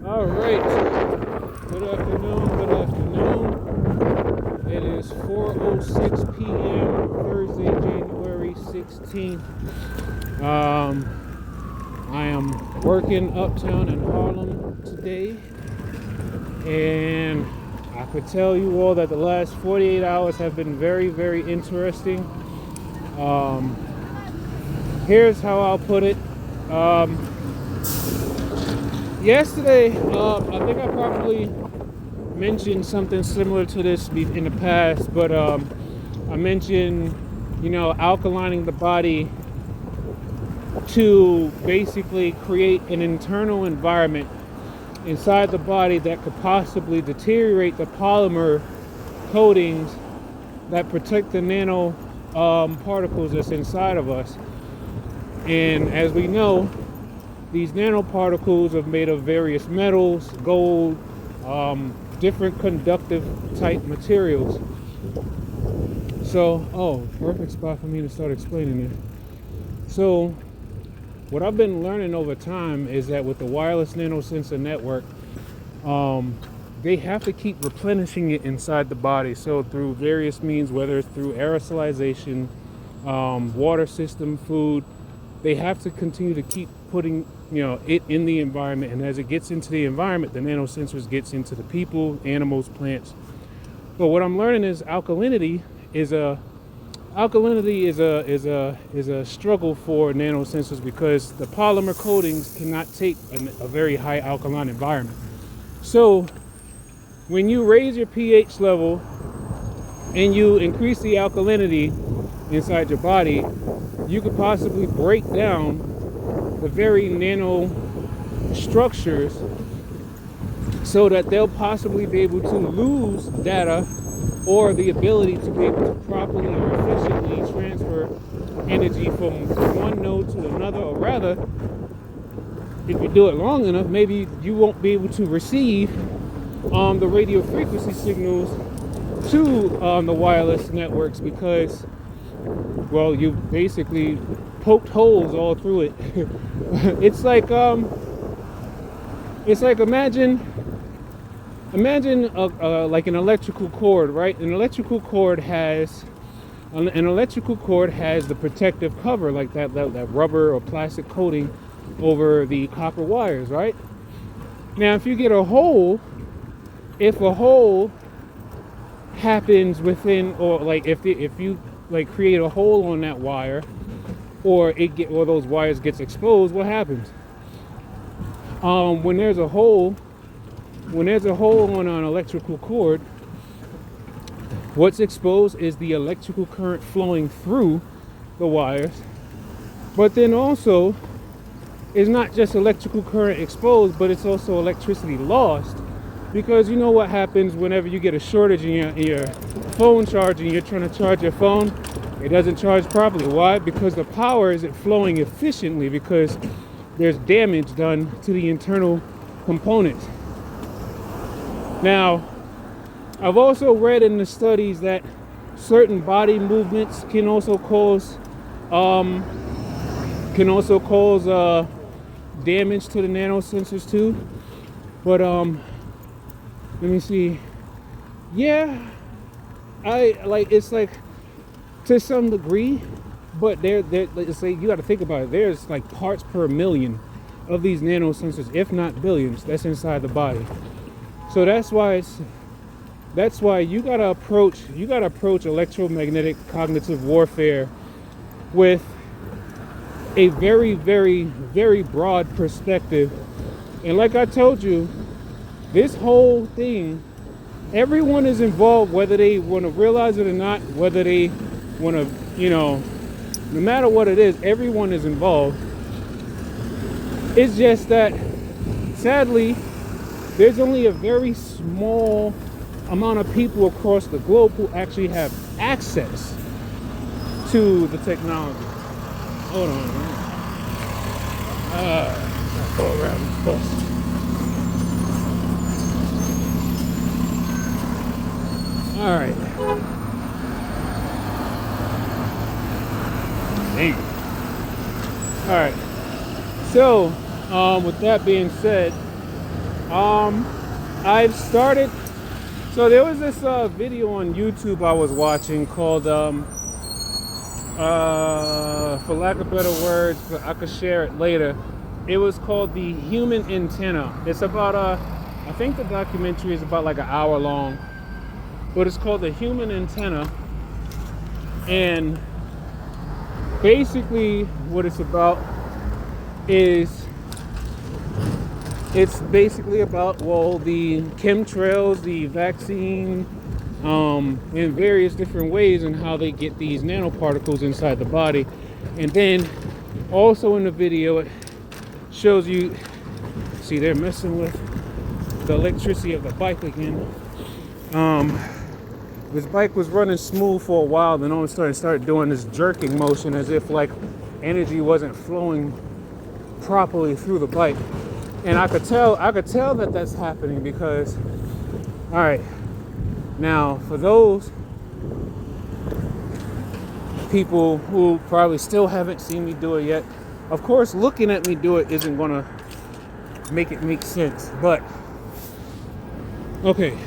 All right. Good afternoon. Good afternoon. It is 4:06 p.m. Thursday, January 16th. I am working uptown in Harlem today, and I could tell you all that the last 48 hours have been very, very interesting. Here's how I'll put it. Yesterday, I think I probably mentioned something similar to this in the past, but I mentioned, alkalining the body to basically create an internal environment inside the body that could possibly deteriorate the polymer coatings that protect the nano particles that's inside of us. And as we know, these nanoparticles are made of various metals, gold, different conductive type materials. So, perfect spot for me to start explaining it. So, what I've been learning over time is that with the wireless nanosensor network, they have to keep replenishing it inside the body. So through various means, whether it's through aerosolization, water system, food, they have to continue to keep putting it in the environment, and as it gets into the environment, the nanosensors gets into the people, animals, plants. But what I'm learning is alkalinity is a struggle for nanosensors because the polymer coatings cannot take a very high alkaline environment. So when you raise your pH level and you increase the alkalinity inside your body, you could possibly break down the very nano structures so that they'll possibly be able to lose data or the ability to be able to properly or efficiently transfer energy from one node to another, or rather, if you do it long enough, maybe you won't be able to receive the radio frequency signals to the wireless networks because, well, you basically poked holes all through it. It's like imagine like an electrical cord, right? An electrical cord has the protective cover, like that rubber or plastic coating over the copper wires, right? Now, if you get a hole, if a hole happens within, or like if you like create a hole on that wire, or those wires gets exposed, what happens? When there's a hole on an electrical cord, what's exposed is the electrical current flowing through the wires. But then also, it's not just electrical current exposed, but it's also electricity lost. Because you know what happens whenever you get a shortage in your phone charge and you're trying to charge your phone? It doesn't charge properly. Why? Because the power isn't flowing efficiently because there's damage done to the internal components. Now, I've also read in the studies that certain body movements can also cause damage to the nanosensors too. But let me see. Yeah, it's like to some degree, but it's like you got to think about it. There's like parts per million of these nanosensors, if not billions, that's inside the body. So that's why you gotta approach electromagnetic cognitive warfare with a very, very, very broad perspective. And like I told you, this whole thing, everyone is involved, whether they want to realize it or not, whether they want to, no matter what it is, everyone is involved. It's just that, sadly, there's only a very small amount of people across the globe who actually have access to the technology. Hold on. Go around this bus. All right. Dang. All right. So, with that being said, Um, I've started. So there was this video on YouTube I was watching called, for lack of better words, but I could share it later. It was called The Human Antenna. It's about I think the documentary is about like an hour long, but it's called The Human Antenna. And basically what it's about is it's basically about, well, the chemtrails, the vaccine, in various different ways, and how they get these nanoparticles inside the body. And then also in the video it shows you, see, they're messing with the electricity of the bike again. This bike was running smooth for a while, then all of a sudden it started doing this jerking motion as if like energy wasn't flowing properly through the bike. And I could tell that that's happening because, all right, now for those people who probably still haven't seen me do it yet, of course, looking at me do it isn't gonna make it make sense, but okay.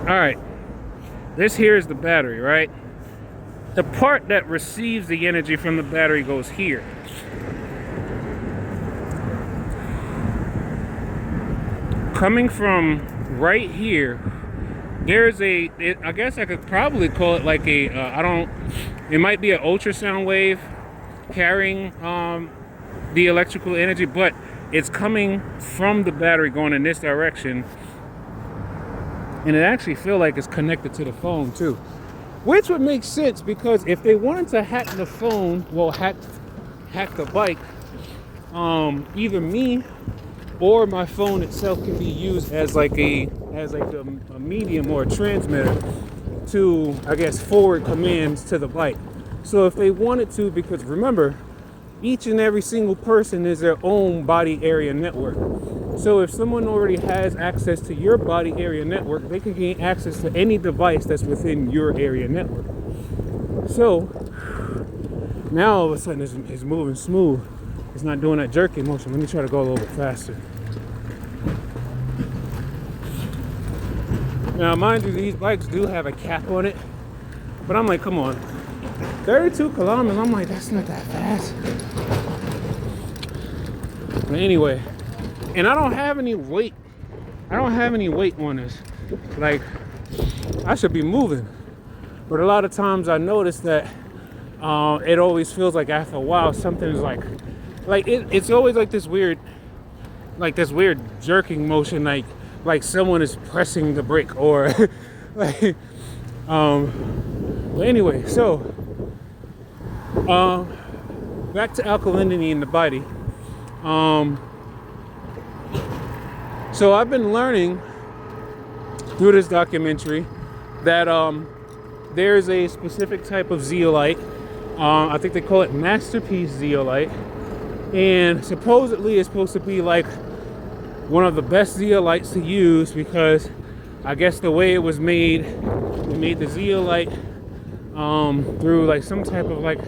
All right, this here is the battery, right? The part that receives the energy from the battery goes here. Coming from right here, there's I guess I could probably call it like a, it might be an ultrasound wave carrying the electrical energy, but it's coming from the battery going in this direction. And it actually feels like it's connected to the phone too, which would make sense, because if they wanted to hack the phone, well, hack the bike, either me or my phone itself can be used as like a medium or a transmitter to, I guess, forward commands to the bike. So if they wanted to, because remember, each and every single person is their own body area network. So if someone already has access to your body area network, they can gain access to any device that's within your area network. So now all of a sudden it's moving smooth. It's not doing that jerky motion. Let me try to go a little bit faster. Now, mind you, these bikes do have a cap on it, but I'm like, come on, 32 kilometers. I'm like, that's not that fast. But anyway, and I don't have any weight. I don't have any weight on this. Like, I should be moving, but a lot of times I notice that it always feels like after a while something's like it's always like this weird jerking motion, like someone is pressing the brake or like but anyway, so back to alkalinity in the body. So I've been learning through this documentary that there's a specific type of zeolite. I think they call it masterpiece zeolite, and supposedly it's supposed to be like one of the best zeolites to use, because I guess the way it was made, they made the zeolite through like some type of like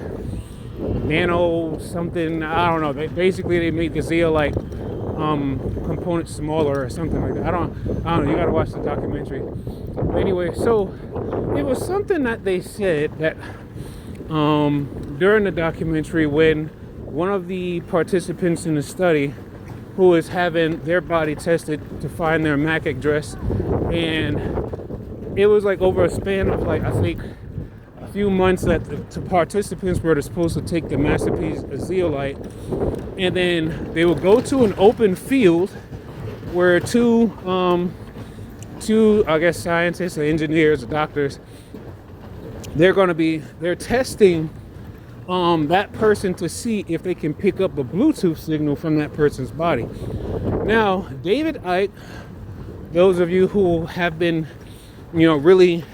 nano something, I don't know. Basically they made the zeolite component smaller or something like that. I don't know, you gotta watch the documentary. But anyway, so it was something that they said that during the documentary, when one of the participants in the study who is having their body tested to find their MAC address, and it was like over a span of like, I think, a few months that the participants were supposed to take the masterpiece zeolite, and then they would go to an open field where two I guess scientists or engineers or doctors, they're testing that person to see if they can pick up a Bluetooth signal from that person's body. Now, David Icke, those of you who have been, really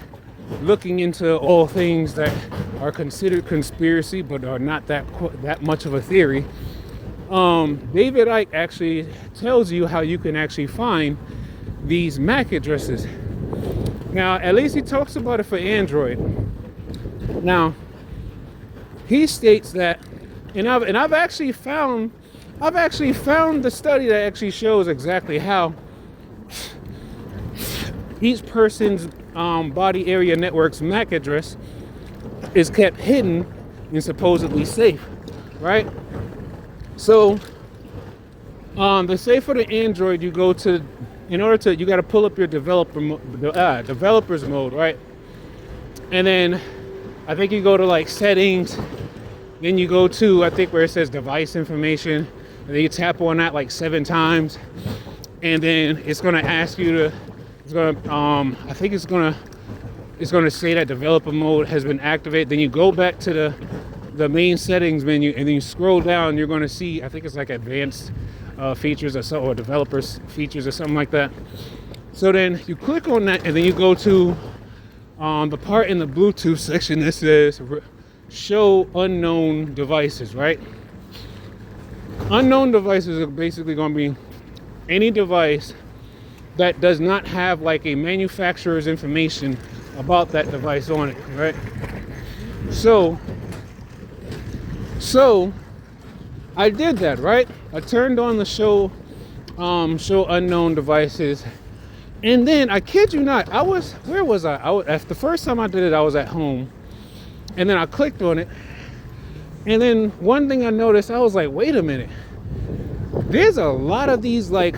looking into all things that are considered conspiracy but are not that much of a theory, David Icke actually tells you how you can actually find these MAC addresses. Now, at least he talks about it for Android. Now, he states that, and I've actually found I've actually found the study that actually shows exactly how each person's body area network's MAC address is kept hidden and supposedly safe, right? So, the say for the Android, you go to, in order to, you got to pull up your developers mode, right? And then I think you go to like settings, then you go to, I think where it says device information, and then you tap on that like 7 times, and then it's gonna ask you to, it's gonna, I think it's gonna say that developer mode has been activated. Then you go back to the main settings menu, and then you scroll down. You're gonna see, I think it's like advanced features or so, or developers features or something like that. So then you click on that, and then you go to the part in the Bluetooth section that says show unknown devices, right? Unknown devices are basically going to be any device that does not have like a manufacturer's information about that device on it, right? So I did that, right? I turned on the show unknown devices, and then I kid you not, where was I? The first time I did it, I was at home, and then I clicked on it, and then one thing I noticed, I was like, wait a minute, there's a lot of these, like,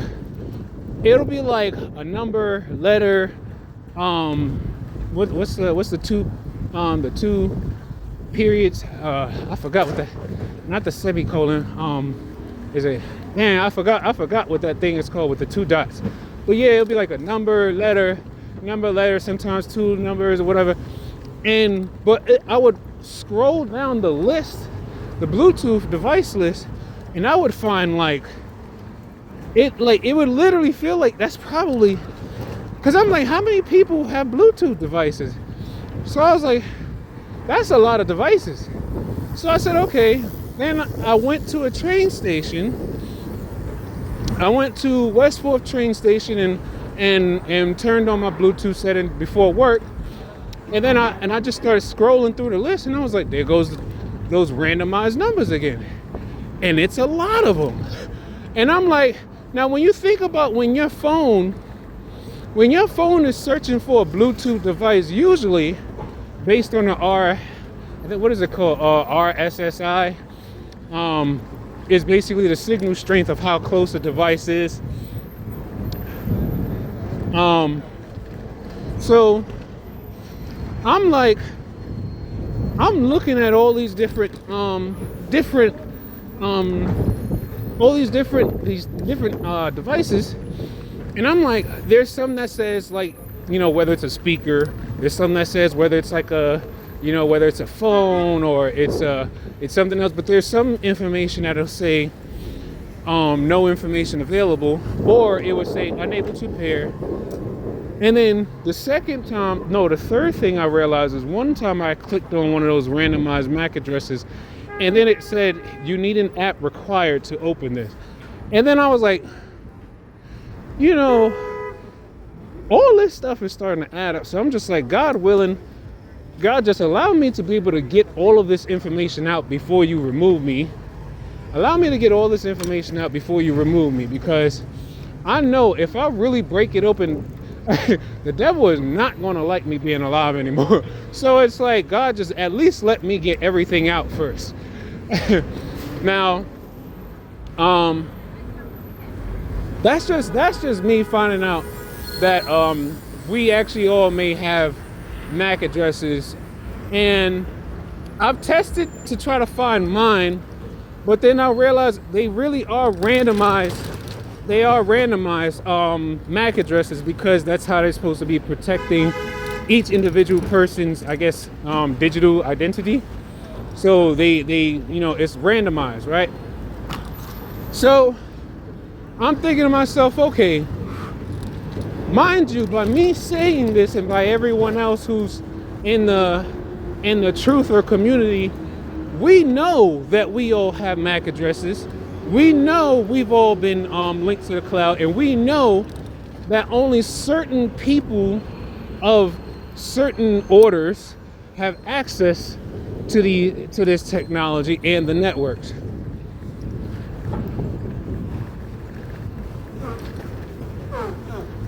it'll be like a number, letter, what's the two periods, I forgot what not the semicolon, is it, man, I forgot what that thing is called with the 2 dots. But yeah, it'll be like a number, letter, sometimes 2 numbers or whatever. I would scroll down the list, the Bluetooth device list, and I would find like it would literally feel like that's probably, because I'm like, how many people have Bluetooth devices? So I was like, that's a lot of devices. So I said, okay. Then I went to a train station. I went to West 4th train station and turned on my Bluetooth setting before work. And then I just started scrolling through the list, and I was like, there goes those randomized numbers again. And it's a lot of them. And I'm like, now when you think about when your phone is searching for a Bluetooth device, usually based on the what is it called? RSSI, is basically the signal strength of how close the device is. So I'm looking at all these different devices, and I'm like, there's some that says, like, whether it's a speaker, there's some that says whether it's like whether it's a phone or it's something else, but there's some information that'll say no information available, or it would say unable to pair. And then the third thing I realized is one time I clicked on one of those randomized MAC addresses, and then it said you need an app required to open this. And then I was like, all this stuff is starting to add up. So I'm just like, God willing, God, just allow me to be able to get all of this information out before you remove me. Allow me to get all this information out before you remove me, because I know if I really break it open, the devil is not going to like me being alive anymore. So it's like, God, just at least let me get everything out first. Now, that's just me finding out that we actually all may have MAC addresses, and I've tested to try to find mine, but then I realized they really are randomized. They are randomized MAC addresses, because that's how they're supposed to be protecting each individual person's, I guess, digital identity. So they it's randomized, right? So I'm thinking to myself, okay, mind you, by me saying this and by everyone else who's in the truther community, we know that we all have MAC addresses. We know we've all been linked to the cloud, and we know that only certain people of certain orders have access to this technology and the networks.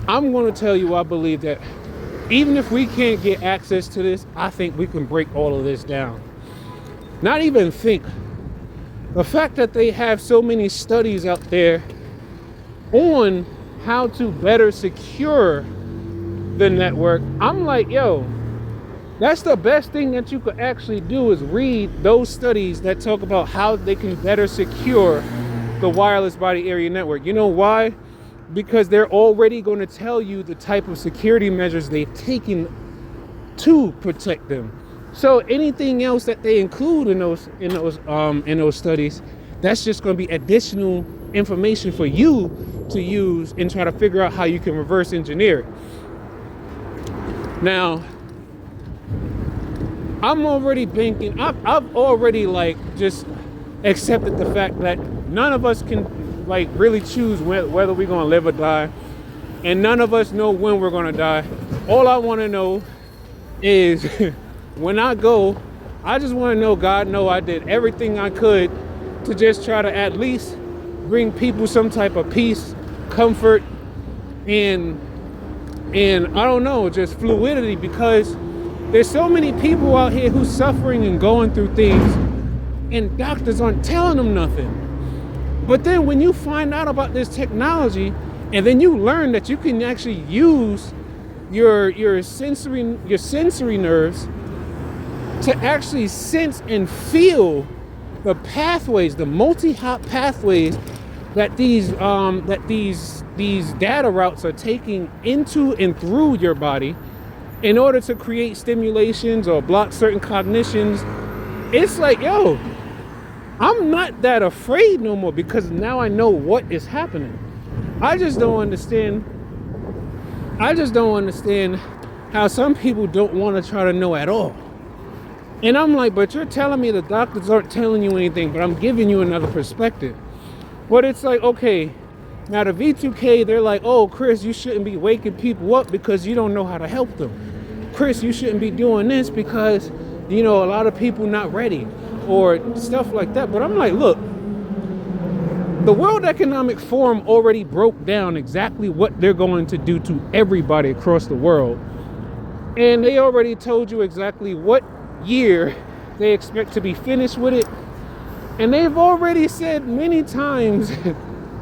I'm going to tell you, I believe that even if we can't get access to this, I think we can break all of this down. Not even think. The fact that they have so many studies out there on how to better secure the network, I'm like, yo, that's the best thing that you could actually do, is read those studies that talk about how they can better secure the wireless body area network. You know why? Because they're already going to tell you the type of security measures they've taken to protect them. So anything else that they include in those studies, that's just going to be additional information for you to use and try to figure out how you can reverse engineer it. Now, I'm already banking. I've already like just accepted the fact that none of us can like really choose whether we're gonna live or die, and none of us know when we're gonna die. All I want to know is when I go, I just want to know, God, know I did everything I could to just try to at least bring people some type of peace, comfort, and I don't know, just fluidity, because there's so many people out here who's suffering and going through things, and doctors aren't telling them nothing. But then when you find out about this technology, and then you learn that you can actually use your sensory nerves to actually sense and feel the pathways, the multi-hop pathways that these data routes are taking into and through your body in order to create stimulations or block certain cognitions. It's like, yo, I'm not that afraid no more, because now I know what is happening. I just don't understand how some people don't want to try to know at all. And I'm like, but you're telling me the doctors aren't telling you anything, but I'm giving you another perspective. But it's like, okay, now the V2K, they're like, oh, Chris, you shouldn't be waking people up because you don't know how to help them. Chris, you shouldn't be doing this because, you know, a lot of people not ready, or stuff like that. But I'm like, look, the World Economic Forum already broke down exactly what they're going to do to everybody across the world. And they already told you exactly what year they expect to be finished with it. And they've already said many times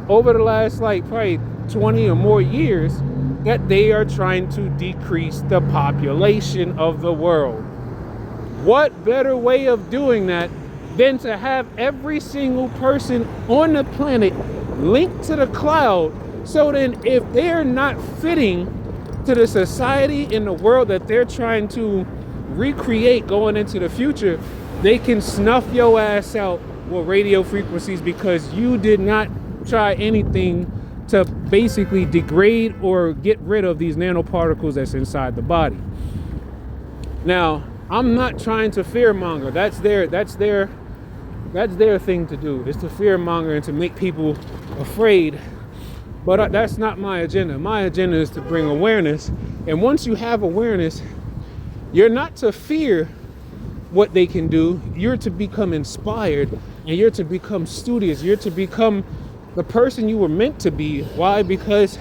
over the last like probably 20 or more years that they are trying to decrease the population of the world. What better way of doing that than to have every single person on the planet linked to the cloud, so then if they're not fitting to the society in the world that they're trying to recreate going into the future, they can snuff your ass out with radio frequencies because you did not try anything to basically degrade or get rid of these nanoparticles that's inside the body. Now, I'm not trying to fearmonger. That's their thing to do, is to fearmonger and to make people afraid. But that's not my agenda. My agenda is to bring awareness. And once you have awareness, you're not to fear what they can do. You're to become inspired, and you're to become studious. You're to become the person you were meant to be. Why? Because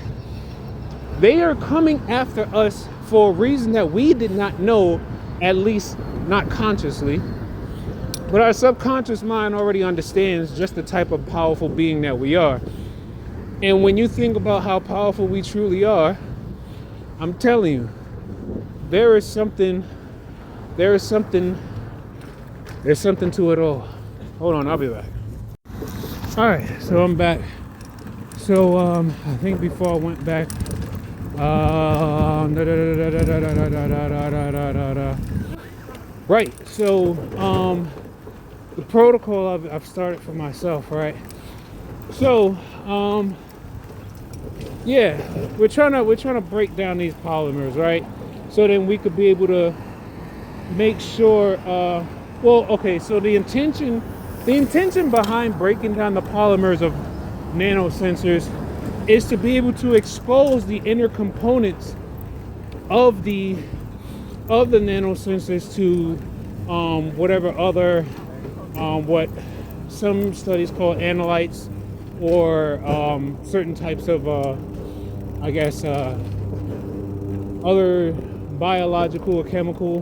they are coming after us for a reason that we did not know, at least not consciously. But our subconscious mind already understands just the type of powerful being that we are. And when you think about how powerful we truly are, I'm telling you, there's something to it all. Hold on, I'll be back. All right, so I'm back. So I think before I went back, right. So the protocol I've started for myself, right? So yeah, we're trying to break down these polymers, right? So then we could be able to make sure. Well, okay. So the intention behind breaking down the polymers of nanosensors is to be able to expose the inner components of the nanosensors to whatever other what some studies call analytes, or certain types of I guess, other biological or chemical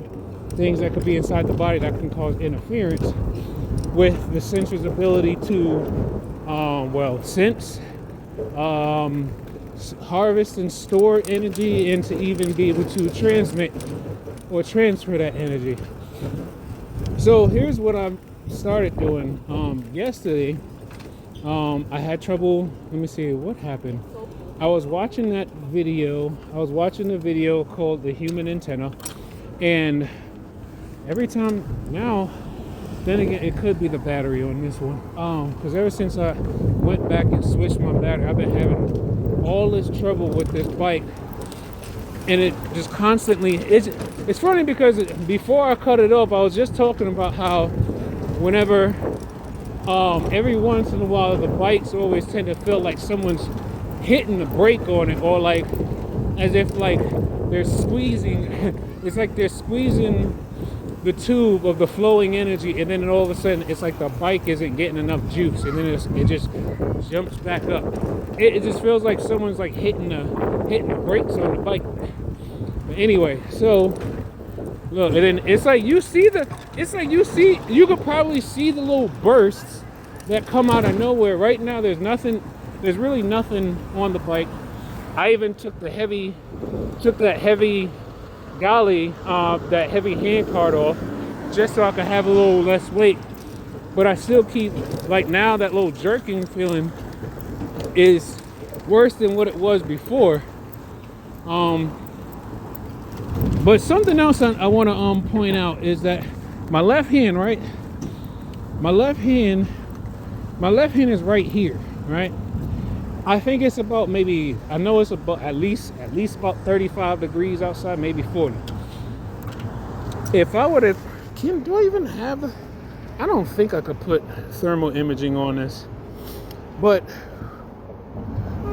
things that could be inside the body that can cause interference with the sensor's ability to, well, sense, harvest and store energy, and to even be able to transmit or transfer that energy. So here's what I started doing. Yesterday, I had trouble. Let me see what happened. I was watching that video. I was watching the video called The Human Antenna, and every time now, then again, it could be the battery on this one. Because ever since I went back and switched my battery, I've been having all this trouble with this bike, and it just constantly. It's funny because before I cut it off, I was just talking about how whenever, every once in a while, the bikes always tend to feel like someone's hitting the brake on it, or like as if like they're squeezing. It's like they're squeezing the tube of the flowing energy, and then all of a sudden it's like the bike isn't getting enough juice, and then it just jumps back up. It just feels like someone's like hitting the brakes on the bike. But anyway, so look, and then it's like you could probably see the little bursts that come out of nowhere. Right now there's really nothing on the bike. I even took that heavy golly, that heavy hand card off, just so I could have a little less weight. But I still keep, like, now that little jerking feeling is worse than what it was before. But something else I want to point out is that my left hand, right? My left hand is right here, right? I think it's about maybe, I know it's about at least about 35 degrees outside, maybe 40. If I would have, do I even have, I don't think I could put thermal imaging on this. But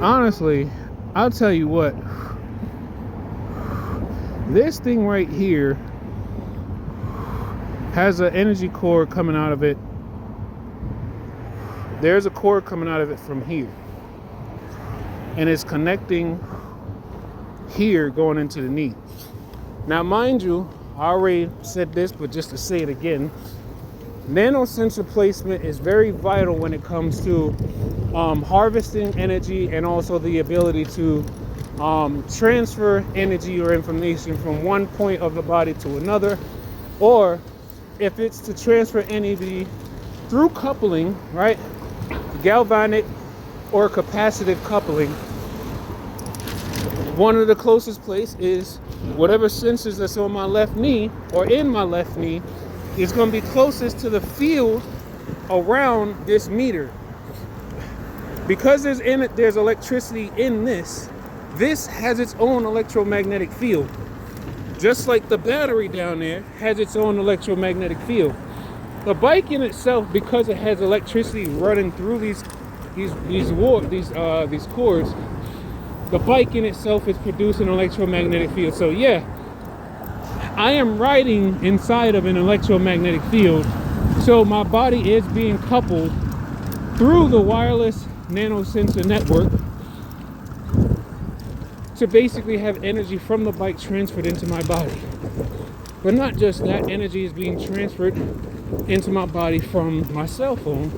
honestly, I'll tell you what, this thing right here has an energy cord coming out of it. There's a cord coming out of it from here. And it's connecting here going into the knee. Now, mind you, I already said this, but just to say it again, nano sensor placement is very vital when it comes to harvesting energy, and also the ability to transfer energy or information from one point of the body to another, or if it's to transfer energy through coupling, right? Galvanic or capacitive coupling. One of the closest place is whatever sensors that's on my left knee or in my left knee is going to be closest to the field around this meter. Because there's electricity in this has its own electromagnetic field. Just like the battery down there has its own electromagnetic field. The bike in itself, because it has electricity running through these cords, the bike in itself is producing an electromagnetic field. So yeah, I am riding inside of an electromagnetic field. So my body is being coupled through the wireless nanosensor network to basically have energy from the bike transferred into my body. But not just that, energy is being transferred into my body from my cell phone,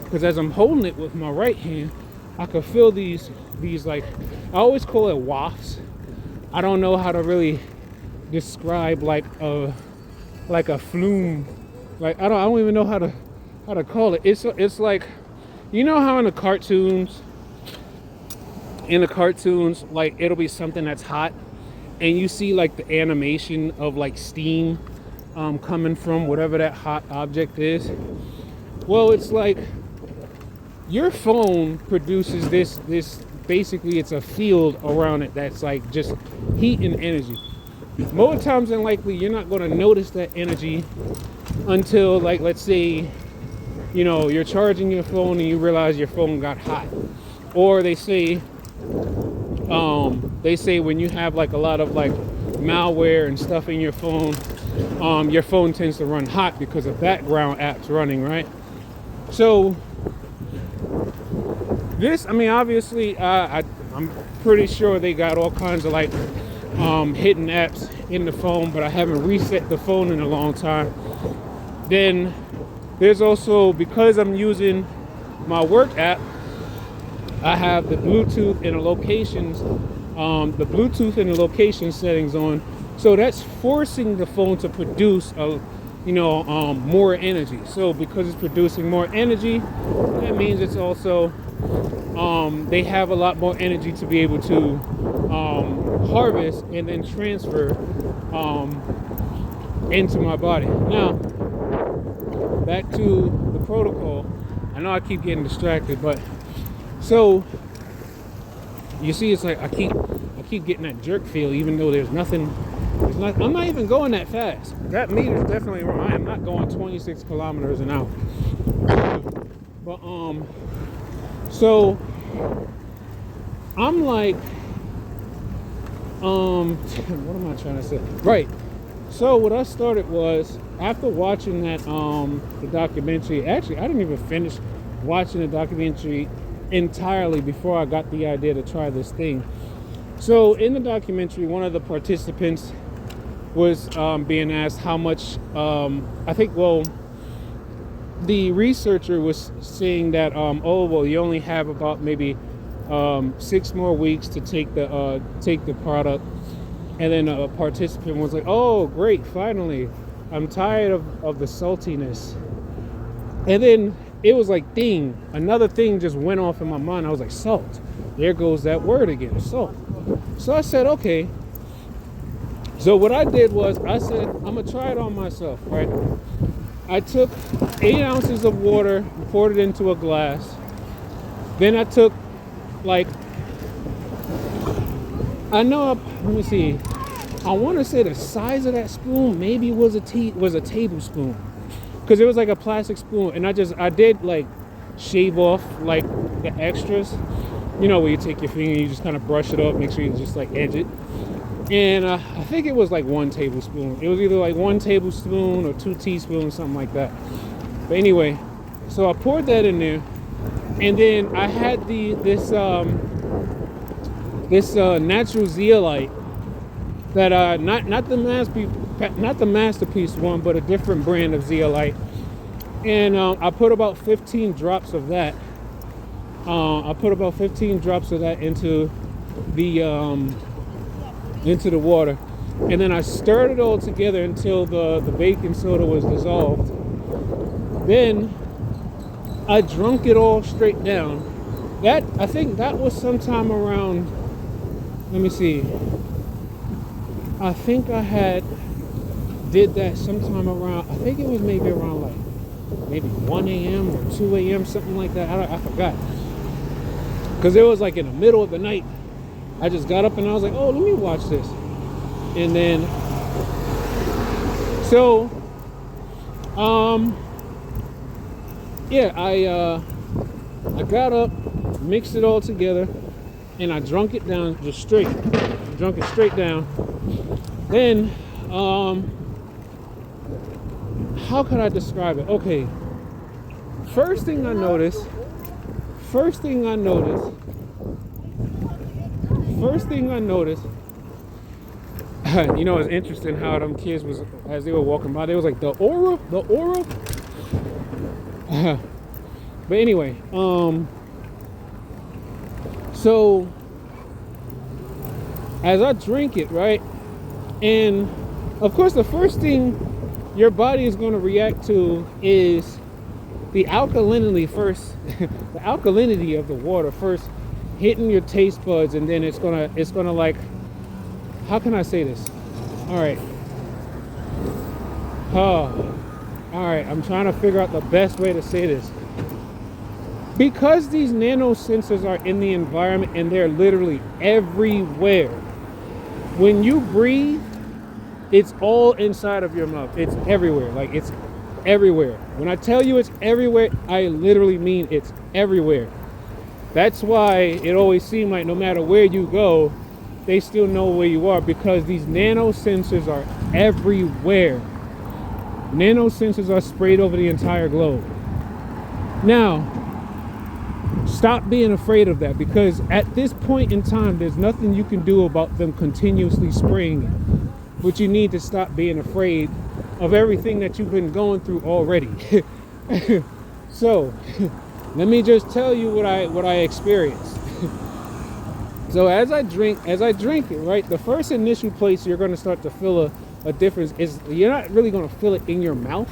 because as I'm holding it with my right hand, I can feel these like, I always call it wafts. I don't know how to really describe like a flume. Like I don't even know how to call it. It's like, you know how in the cartoons, like it'll be something that's hot, and you see like the animation of like steam coming from whatever that hot object is. Well, it's like your phone produces this basically it's a field around it that's like just heat and energy. More times than likely, you're not going to notice that energy until, like, let's say, you know, you're charging your phone and you realize your phone got hot. Or they say when you have like a lot of like malware and stuff in your phone tends to run hot because of background apps running, right? So This, I mean, obviously, I'm pretty sure they got all kinds of like hidden apps in the phone, but I haven't reset the phone in a long time. Then there's also, because I'm using my work app, I have the Bluetooth and the location settings on. So that's forcing the phone to produce more energy. So because it's producing more energy, that means it's also they have a lot more energy to be able to harvest and then transfer into my body. Now, back to the protocol. I know I keep getting distracted, but so you see, it's like I keep getting that jerk feel, even though there's nothing. I'm not even going that fast. That meter's definitely wrong. I am not going 26 kilometers an hour. But so I'm like, what am I trying to say? Right. So what I started was, after watching that the documentary. Actually, I didn't even finish watching the documentary entirely before I got the idea to try this thing. So in the documentary, one of the participants was being asked how much, the researcher was saying that, you only have about maybe 6 more weeks to take the product. And then a participant was like, oh, great, finally. I'm tired of the saltiness. And then it was like, ding, another thing just went off in my mind. I was like, salt. There goes that word again, salt. So I said, okay. So what I did was, I said, I'm going to try it on myself, right? I took 8 ounces of water, poured it into a glass. Then I took, let me see. I want to say the size of that spoon maybe was a tablespoon, because it was like a plastic spoon, and I did like shave off like the extras, where you take your finger and you just kind of brush it up, make sure you just like edge it. And I think it was like 1 tablespoon. It was either like 1 tablespoon or 2 teaspoons, something like that. But anyway, so I poured that in there, and then I had this natural zeolite that not the masterpiece one, but a different brand of zeolite. And I put about 15 drops of that. Into the water, and then I stirred it all together until the baking soda was dissolved. Then I drunk it all straight down. I think that was sometime around, let me see, I think I did that sometime around, I think it was maybe around like maybe 1 a.m. or 2 a.m., something like that. I forgot, because it was like in the middle of the night. I just got up and I was like, oh, let me watch this. And then, so, I got up, mixed it all together, and I drunk it down just straight. Drunk it straight down. Then, how could I describe it? Okay. First thing I noticed, it's interesting how them kids was, as they were walking by, they was like, the aura. But anyway, so as I drink it, right, and of course the first thing your body is going to react to is the alkalinity first, the alkalinity of the water first hitting your taste buds, and then it's gonna like, how can I say this? All right, I'm trying to figure out the best way to say this. Because these nano sensors are in the environment and they're literally everywhere. When you breathe, it's all inside of your mouth. It's everywhere. Like, it's everywhere. When I tell you it's everywhere, I literally mean it's everywhere. That's why it always seems like no matter where you go, they still know where you are, because these nano sensors are everywhere. Nano sensors are sprayed over the entire globe. Now, Stop being afraid of that, because at this point in time, there's nothing you can do about them continuously spraying it. But you need to stop being afraid of everything that you've been going through already. So, let me just tell you what I experienced. So as I drink it, right, the first initial place you're going to start to feel a difference is you're not really going to feel it in your mouth.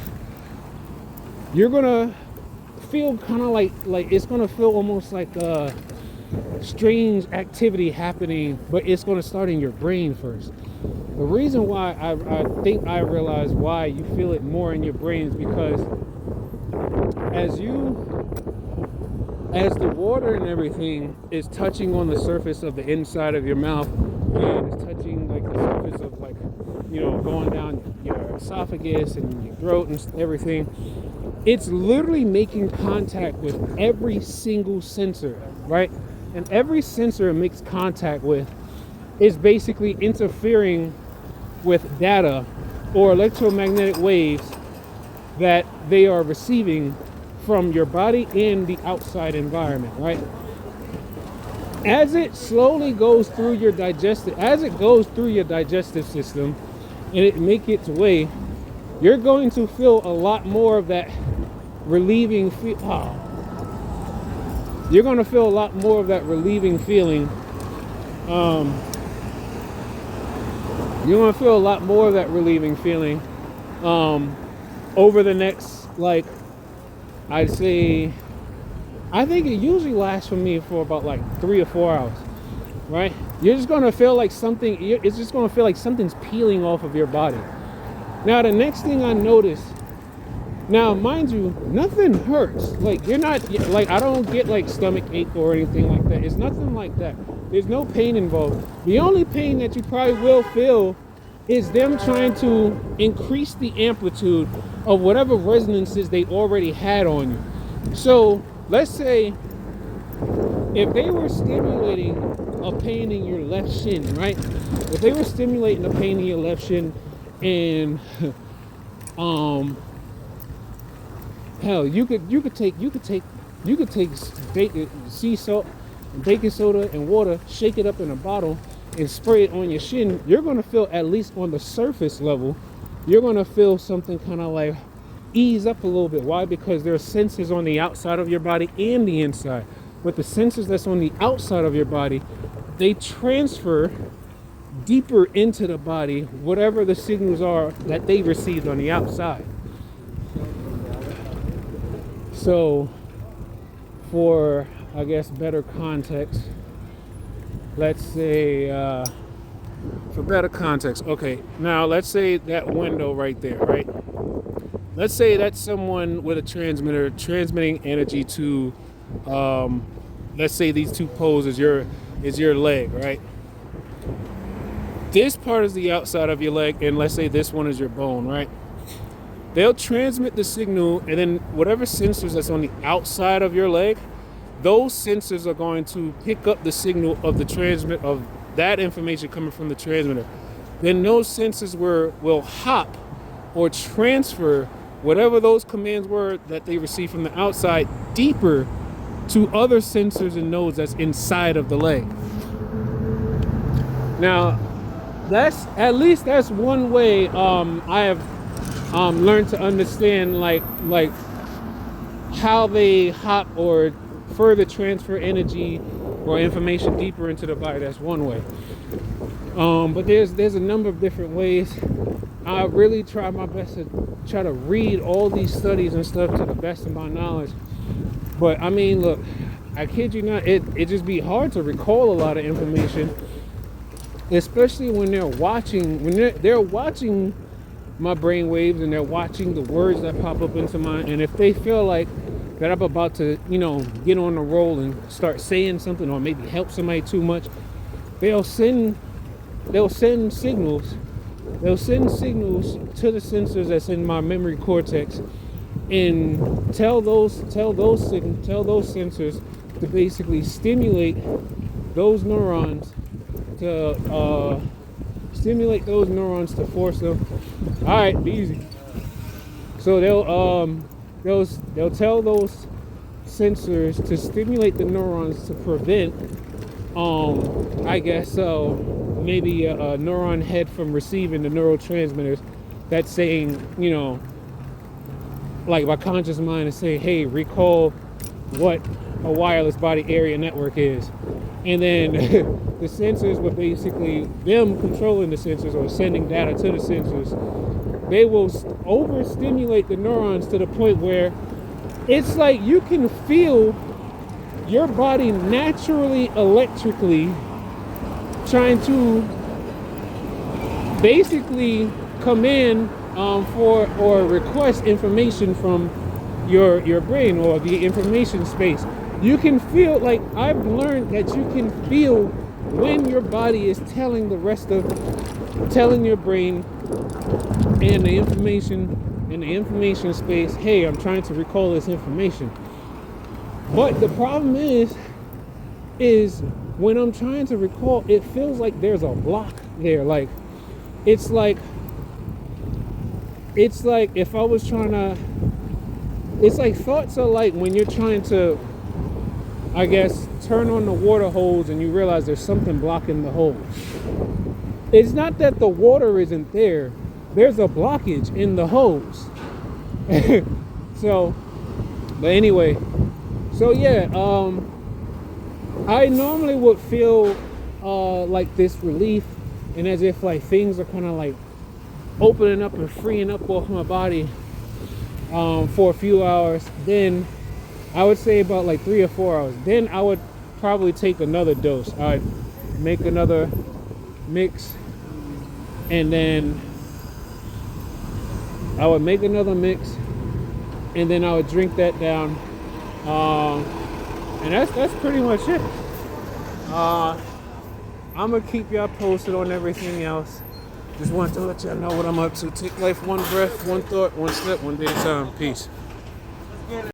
You're going to feel kind of like it's going to feel almost like a strange activity happening, but it's going to start in your brain first. The reason why I think I realize why you feel it more in your brain is because as the water and everything is touching on the surface of the inside of your mouth, and it's touching like the surface of, like, you know, going down your esophagus and your throat and everything, it's literally making contact with every single sensor, right? And every sensor it makes contact with is basically interfering with data or electromagnetic waves that they are receiving from your body and the outside environment, right? As it slowly goes through your digestive system and it make its way, you're going to feel a lot more of that relieving you're going to feel a lot more of that relieving feeling. You're going to feel a lot more of that relieving feeling over the next, like, I think it usually lasts for me for about like 3 or 4 hours, right? You're just going to feel like it's just going to feel like something's peeling off of your body. Now, the next thing I noticed, now, mind you, nothing hurts. Like, you're not, like, I don't get like stomach ache or anything like that. It's nothing like that. There's no pain involved. The only pain that you probably will feel is them trying to increase the amplitude of whatever resonances they already had on you. So let's say if they were stimulating a pain in your left shin, right? If they were stimulating a pain in your left shin, and hell, you could take sea salt, baking soda, and water, shake it up in a bottle, and spray it on your shin. You're going to feel, at least on the surface level, you're going to feel something kind of like ease up a little bit. Why? Because there are sensors on the outside of your body and the inside. But the sensors that's on the outside of your body, they transfer deeper into the body whatever the signals are that they received on the outside. So, for, I guess, better context, let's say, for better context, okay, now let's say that window right there, right? Let's say that's someone with a transmitter transmitting energy to, let's say these two poles is your leg, right? This part is the outside of your leg, and let's say this one is your bone, right? They'll transmit the signal, and then whatever sensors that's on the outside of your leg, those sensors are going to pick up the signal of the transmit of that information coming from the transmitter. Then those sensors will hop or transfer whatever those commands were that they received from the outside deeper to other sensors and nodes that's inside of the leg. Now, that's one way I have learned to understand like how they hop or further transfer energy or information deeper into the body. That's one way. But there's a number of different ways. I really try my best to try to read all these studies and stuff to the best of my knowledge. But I mean, look, I kid you not, it just be hard to recall a lot of information, especially when they're watching my brain waves and they're watching the words that pop up into mine. And if they feel like that I'm about to, get on the roll and start saying something or maybe help somebody too much, they'll send signals to the sensors that's in my memory cortex and tell those sensors to basically stimulate those neurons to force them. All right, be easy. So they'll tell those sensors to stimulate the neurons to prevent, I guess so, maybe a neuron head from receiving the neurotransmitters that's saying, like my conscious mind is saying, hey, recall what a wireless body area network is. And then the sensors were basically them controlling the sensors or sending data to the sensors. They will overstimulate the neurons to the point where it's like you can feel your body naturally electrically trying to basically command for or request information from your brain or the information space. You can feel, like I've learned that you can feel when your body is telling your brain and the information space, hey, I'm trying to recall this information. But the problem is when I'm trying to recall, it feels like there's a block there. Like it's like if I was trying to, it's like thoughts are like when you're trying to, I guess, turn on the water hose and you realize there's something blocking the hose. It's not that the water isn't there. There's a blockage in the hose. But anyway, so yeah, I normally would feel like this relief and as if like things are kind of like opening up and freeing up off my body for a few hours. Then I would say about like 3 or 4 hours. Then I would probably take another dose. I'd make another mix, and then I would make another mix, and then I would drink that down. And that's pretty much it. I'm gonna keep y'all posted on everything else. Just wanted to let y'all know what I'm up to. Take life one breath, one thought, one step, one day at a time. Peace.